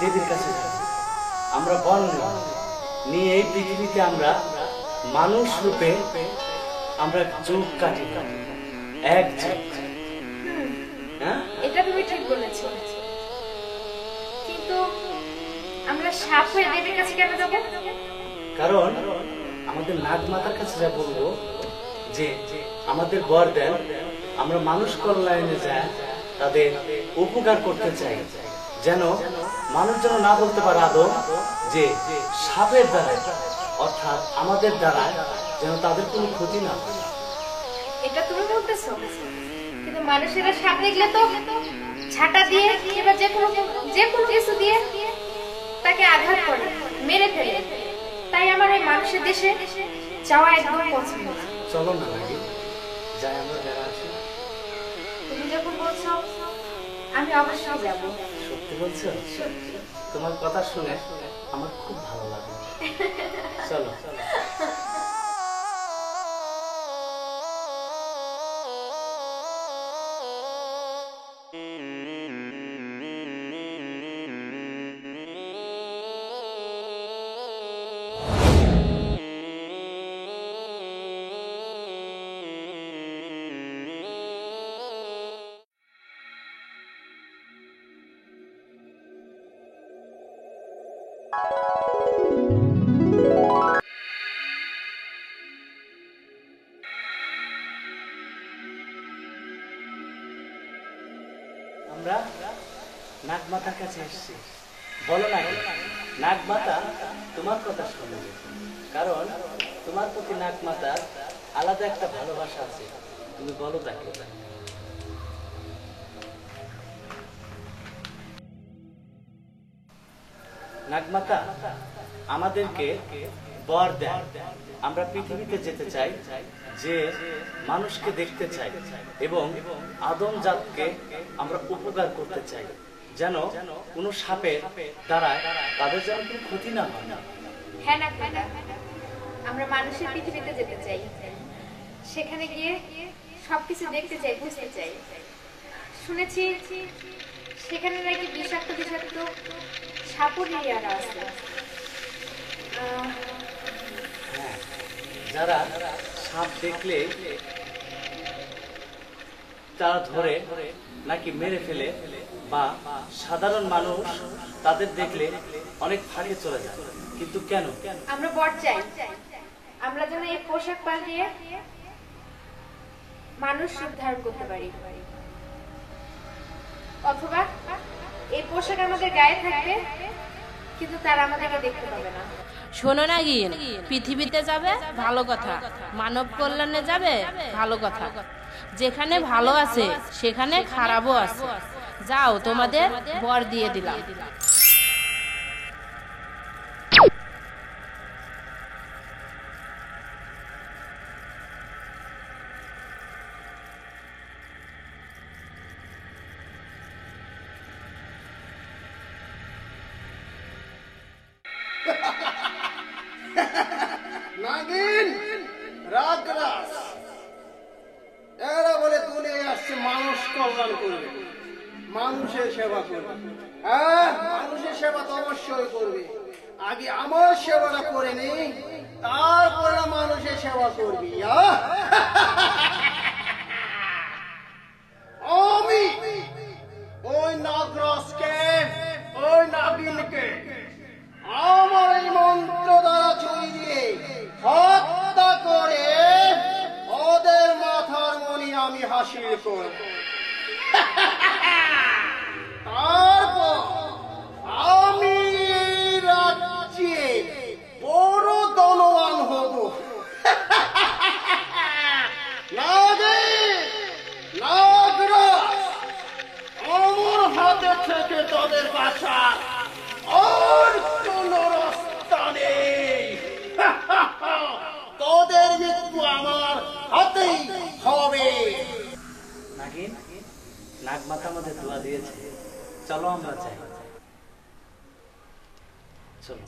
দেবীর কাছে যাব। আমরা বর্ণ নিয়ে এই পৃথিবীতে আমরা মানুষ রূপে আমরা যুগ কাটি, এক যুগ। এটা তুমি ঠিক বলেছো, কিন্তু আমরা সাপ হয়ে দেবীর কাছে কেন যাব? কারণ আমাদের নাগমাতার কাছে যা বলবো যে আমাদের বর দেন, আমরা মানুষ কল্যাণে যাই, তাদের উপকার করতে চাই, যেন মানুষ যেন না বলতে পারে আদম যে সাপের দ্বারা, অর্থাৎ আমাদের দ্বারা যেন তাদের কোনো ক্ষতি না হয়। এটা তুমি বলতেছো, কিন্তু মানুষেরা সাপ দেখলে তো ঝাঁটা দিয়ে কিংবা যে কোনো কিছু দিয়ে তাকে আঘাত করে, মেরে ফেলে। তাই আমার এই মানুষের দেশে যাওয়া একদম পছন্দ না। চলো না নাকি যাই, আমরা যারা আছি। তুমি যখন বলছো আমি অবশ্যই যাব। সত্যি বলছো? তোমার কথা শুনে আমার খুব ভালো লাগে। চলো। আমরা নাগমাতার কাছে এসেছি। বলো না নাগমাতা তোমার কথা শুনবে, কারণ তোমার প্রতি নাগমাতার আলাদা একটা ভালোবাসা আছে। তুমি বলো তাকে। নাগমাতা আমাদেরকে বর দেন, আমরা পৃথিবীতে যেতে চাই, যে মানুষকে দেখতে চাই এবং আদম জাতকে আমরা উপকার করতে চাই, যেন কোনো সাপের দ্বারা তাদের যেন কোনো ক্ষতি না হয়। হ্যাঁ নাগমাতা, আমরা মানুষের পৃথিবীতে যেতে চাই, সেখানে গিয়ে সবকিছু দেখতে চাই, বুঝতে চাই। শুনেছি সেখানে নাকি বিষাক্ত বিষাক্ত সাপুরিয়ারা আছে। যারা সাপ দেখলে তারা ধরে নাকি মেরে ফেলে, বা সাধারণ মানুষ তাদের দেখলে অনেক ফাঁকে চলে যায়। কিন্তু কেন? আমরা বর চাই, আমরা যেন এই পোশাক পাল্টিয়ে মানুষ রূপ ধারণ করতে পারি, অথবা এই পোশাক আমাদের গায়ে থাকবে কিন্তু তারা আমাদেরকে দেখতে পাবে না। শোনো না গিয়ে, পৃথিবীতে যাবে ভালো কথা, মানব কল্যাণে যাবে ভালো কথা। যেখানে ভালো আছে সেখানে খারাপও আছে। যাও, তোমাদের বর দিয়ে দিলাম। নাগিন রাগরাস এরা বলে দুনিয়ায় আসছে মানুষ কল্যাণ করবে, মানুষের সেবা করবে। হ্যাঁ, মানুষের সেবা তো অবশ্যই করবে, আগে আমার সেবাটা করে নি, তারপরে মানুষের সেবা করবি। আমি ওই নাগরাজকে, ওই নাগিনকে আমার এই মন্ত্র দ্বারা ছুঁয়ে দিয়ে হত্যা করে ওদের মাথার মণি আমি হাসিল করব। তারপর আমি এই রাজ্যে বড় ধনবান হব। নাগরাজ, আমার হাতে থেকে তোদের বাঁচা আর কোন রাস্তা নেই। তোদের মৃত্যু আমার হাতেই হবে। নাগিন, নাগমাতা আমাদের দোয়া দিয়েছে, চলো আমরা যাই। চলো।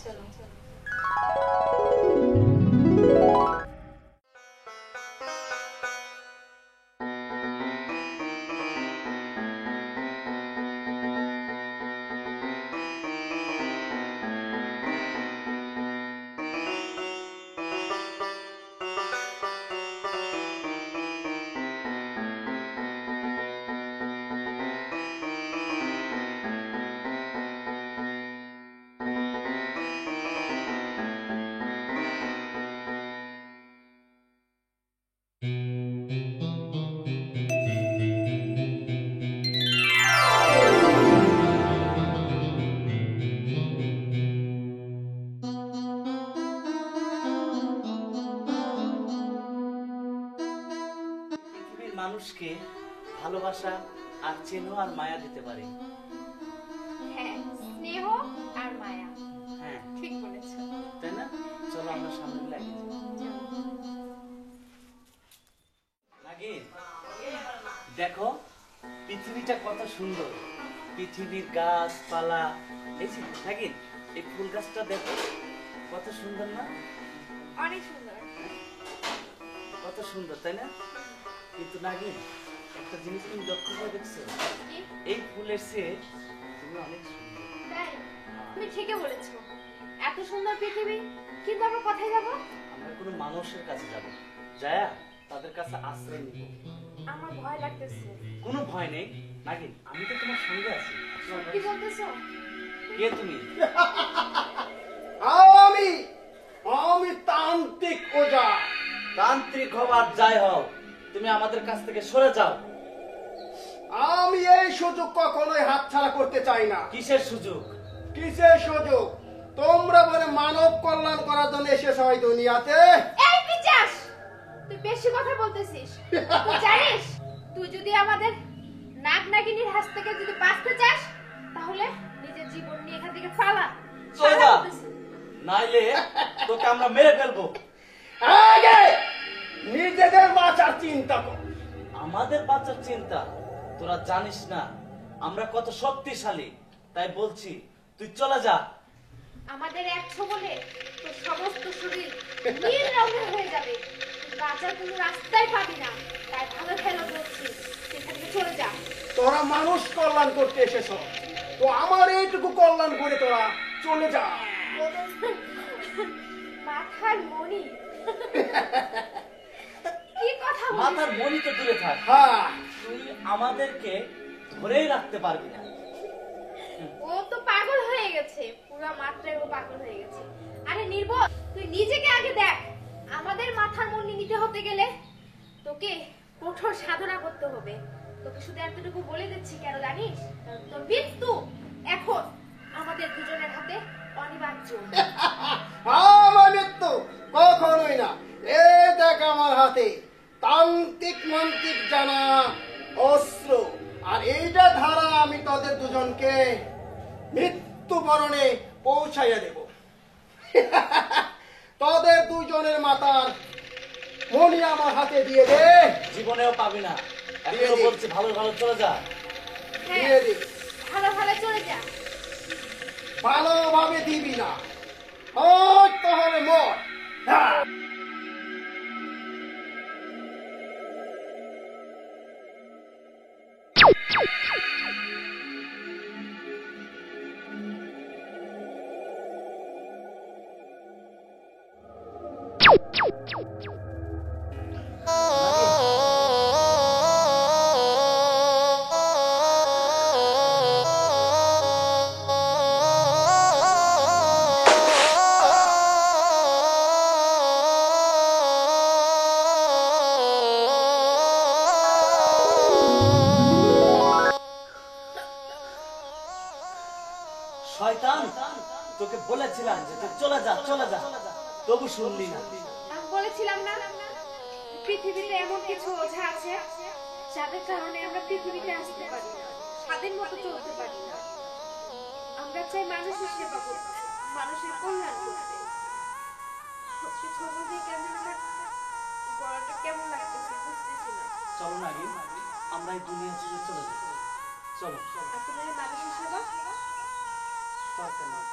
মানুষকে ভালোবাসা আর চেনো আর মায়া দিতে পারি। হ্যাঁ, স্নেহ আর মায়া, হ্যাঁ ঠিক বলেছো। তাই না? চলো আমরা সামনে লাগি। নাগিন, দেখো পৃথিবীটা কত সুন্দর। পৃথিবীর গাছপালা, এই যে নাগিন এই ফুল গাছটা দেখো কত সুন্দর না? অনেক সুন্দর। কত সুন্দর তাই না? কিন্তু নাগিন একটা জিনিস তুমি লক্ষ্য করে দেখছো, কি? এই ফুলের চেয়ে তুমি অনেক সুন্দর। তাই? তুমি ঠিকই বলেছো। এত সুন্দর পৃথিবী, কিন্তু আমরা কোথায় যাব? আমরা কোনো মানুষের কাছে যাব, যায়া তাদের কাছে আশ্রয় নিব। আমার ভয় লাগতেছে। কোনো ভয় নেই নাগিন, আমি তো তোমার সঙ্গে আছি। কি বলতেছো? কে তুমি? আমি আমি তান্ত্রিক ওঝা। তান্ত্রিক হবার যাই হও, তুমি আমাদের কাছ থেকে সরে যাও। আমি এই সুযোগ কখনোই হাতছাড়া করতে চাই না। কিসের সুযোগ? কিসের সুযোগ? তোমরা বলে মানব কল্যাণ করার জন্য এসেছো এই দুনিয়াতে। এই পিচাস, তুই বেশি কথা বলতেছিস। তুই জানিস তুই যদি আমাদের নাগ নাগিনীর হাত থেকে যদি বাঁচতে চাস, তাহলে নিজের জীবন নিয়ে এখান থেকে পালা। চলে যা, নাইলে তোকে আমরা মেরে ফেলবো। আগে নিজেদের বাঁচার চিন্তা কর। আমাদের বাচ্চার চিন্তা তোরা জানিস না আমরা কত শক্তিশালী, তাই বলছি তুই চলে যা। আমাদের এক ছোবলে তোর সমস্ত শরীর নীল রঙের হয়ে যাবে। তুই বাঁচার কোনো রাস্তাই পাবি না। তাই ভালো খেলো বলছি, সেখান থেকে চলে যা। তোরা মানুষ কল্যাণ করতে এসেছো, তো আমার এইটুকু কল্যাণ করে তোরা চলে যা। মাথার মণি, কি কথা বলিস? মাথার মনি তো দূরে থাক, হ্যাঁ, তুই আমাদেরকে ধরেই রাখতে পারবি না। ও তো পাগল হয়ে গেছে, পুরো মাত্রায় ও পাগল হয়ে গেছে। আরে নির্বোধ, তুই নিজেকে আগে দেখ। আমাদের মাথার মণি নিতে হতে গেলে তোকে কঠোর সাধনা করতে হবে। তোকে শুধু এতটুকু বলে দিচ্ছি, কেন জানিস? কারণ তোর মৃত্যু এখন আমাদের দুজনের হাতে অনিবার্য। আমার মৃত্যু কখনোই না। এই দেখ আমার হাতে তান্ত্রিক মন্ত্রিক জানা অস্ত্র, আর এইটা ধারা আমি তোদের দুজনকে মৃত্যুবরণে পৌঁছাইয়া দেব। তোদের দুজনের মাথার মণি আমার হাতে দিয়ে দে। জীবনেও পাবি না, দিয়ে এখনো দিই। বলছি ভালো ভালো চলে যা। হ্যাঁ, দিয়ে দে। ভালো ভালো চলে যা। ভালোভাবে দিবি না, হয় তাহলে মর। হ্যাঁ। শয়তান, তোকে বলেছিলাম যে তুই চলে যা চলে যা, তবু শুনলি না। আমি বলেছিলাম না, পৃথিবীতে এমন কিছু ওঝা আছে যাদের কারণে আমরা পৃথিবীতে আসতে পারি না, স্বাধীন মতো চলতে পারি না। আমরা চাই মানুষের সেবা করতে, মানুষের কল্যাণ করতে। সবকিছু বুঝে কেমন আমার গলাটা কেমন লাগতেছে বুঝতেছি না। চলো নাগিন, আমরা এই দুনিয়া ছেড়ে চলে যাই। চলো চলো, আর তোমার এই মানুষের সেবা দরকার নেই।